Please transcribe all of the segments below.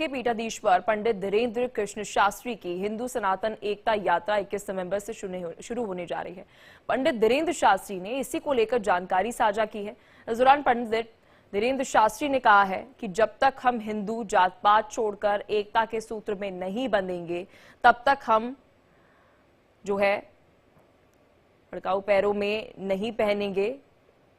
के पीठाधीश्वर पंडित धीरेन्द्र कृष्ण शास्त्री की हिंदू सनातन एकता यात्रा 21 नवंबर से शुरू होने जा रही है। पंडित धीरेन्द्र शास्त्री ने इसी को लेकर जानकारी साझा की है। इस दौरान पंडित धीरेन्द्र शास्त्री ने कहा है कि जब तक हम हिंदू जात पात छोड़कर एकता के सूत्र में नहीं बंधेंगे तब तक हम जो है भड़काऊ पैरों में नहीं पहनेंगे।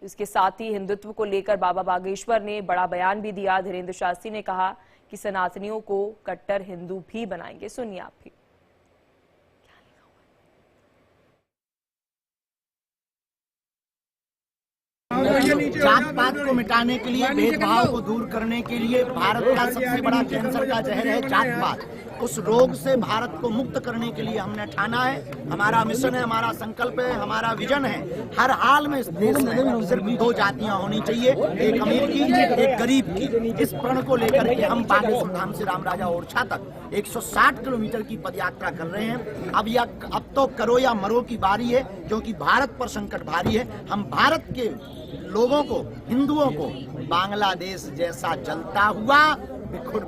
इसके साथ ही हिंदुत्व को लेकर बाबा बागेश्वर ने बड़ा बयान भी दिया। धीरेन्द्र शास्त्री ने कहा कि सनातनियों को कट्टर हिंदू भी बनाएंगे। सुनिए आप भी। जात पात को मिटाने के लिए, भेदभाव को दूर करने के लिए भारत का सबसे बड़ा कैंसर का जहर है जात पात। उस रोग से भारत को मुक्त करने के लिए हमने ठाना है। हमारा मिशन है, हमारा संकल्प है, हमारा विजन है। हर हाल में इस देश में सिर्फ दो जातियां होनी चाहिए, एक अमीर की, एक गरीब की। इस प्रण को लेकर के हम बागेश्वर धाम से राम राजा ओरछा तक 160 किलोमीटर की पदयात्रा कर रहे हैं। अब तो करो या मरो की बारी है, क्योंकि भारत पर संकट भारी है। हम भारत के लोगों को, हिंदुओं को बांग्लादेश जैसा जलता हुआ,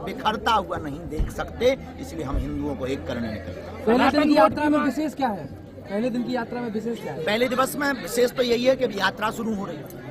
बिखरता हुआ नहीं देख सकते। इसलिए हम हिंदुओं को एक करने निकले। पहले दिन की यात्रा में विशेष क्या है? पहले दिन की यात्रा में विशेष क्या है? पहले दिवस में विशेष तो यही है कि यात्रा शुरू हो रही है।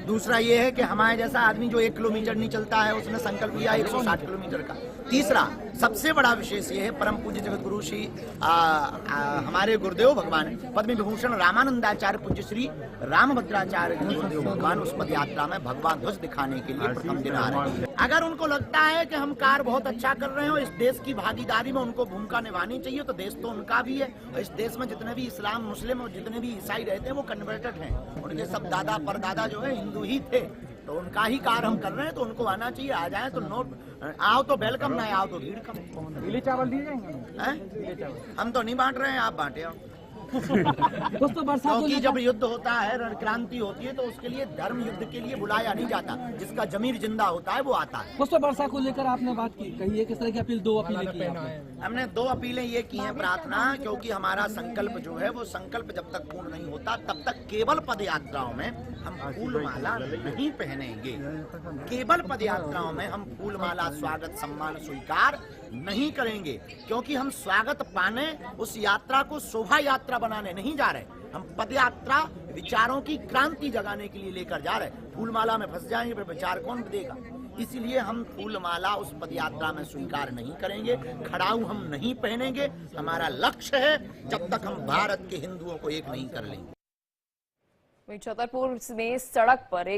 दूसरा ये है कि हमारे जैसा आदमी जो 1 किलोमीटर नहीं चलता है, उसने संकल्प लिया 160 किलोमीटर का। तीसरा सबसे बड़ा विशेष ये है, परम पूज्य जगत गुरु श्री हमारे गुरुदेव भगवान पद्म विभूषण रामानंदाचार्य पूज्य श्री रामभद्राचार्य गुरुदेव भगवान उस पद यात्रा में भगवान ध्वज दिखाने के लिए प्रथम दिन आ रहे हैं। अगर उनको लगता है कि हम कार्य बहुत अच्छा कर रहे हो, इस देश की भागीदारी में उनको भूमिका निभानी चाहिए, तो देश तो उनका भी है। और इस देश में जितने भी इस्लाम, मुस्लिम और जितने भी ईसाई रहते हैं वो कन्वर्टेड हैं। उनके सब दादा परदादा जो है हिंदू ही थे, तो उनका ही कार्य हम कर रहे हैं। तो उनको आना चाहिए। आ जाए तो नोट, आओ तो वेलकम, ना आओ तो भीड़ कम। पीले चावल दिए जाएंगे? हम तो नहीं बांट रहे हैं, आप बांटे आओ। दोस्तों क्योंकि जब युद्ध होता है, रणक्रांति होती है, तो उसके लिए धर्म युद्ध के लिए बुलाया नहीं जाता। जिसका जमीर जिंदा होता है वो आता है। दोस्तों वर्षा को लेकर आपने बात की, कही है किस तरह की अपील? 2 अपीलें की हमने 2 अपीलें ये की हैं। प्रार्थना, क्योंकि हमारा संकल्प जो है वो संकल्प जब तक पूर्ण नहीं होता तब तक केवल पद यात्राओं में हम फूलमाला नहीं पहनेंगे। केवल पद यात्राओं में हम फूलमाला, स्वागत, सम्मान स्वीकार नहीं करेंगे, क्योंकि हम स्वागत पाने उस यात्रा को शोभा यात्रा बनाने नहीं जा रहे। हम पद यात्रा विचारों की क्रांति जगाने के लिए लेकर जा रहे। फूलमाला में फंस जाएंगे फिर विचार कौन देगा? इसलिए हम फूलमाला उस पद यात्रा में स्वीकार नहीं करेंगे। खड़ाऊ हम नहीं पहनेंगे। हमारा लक्ष्य है जब तक हम भारत के हिंदुओं को एक नहीं कर लेंगे। छतरपुर में सड़क पर एक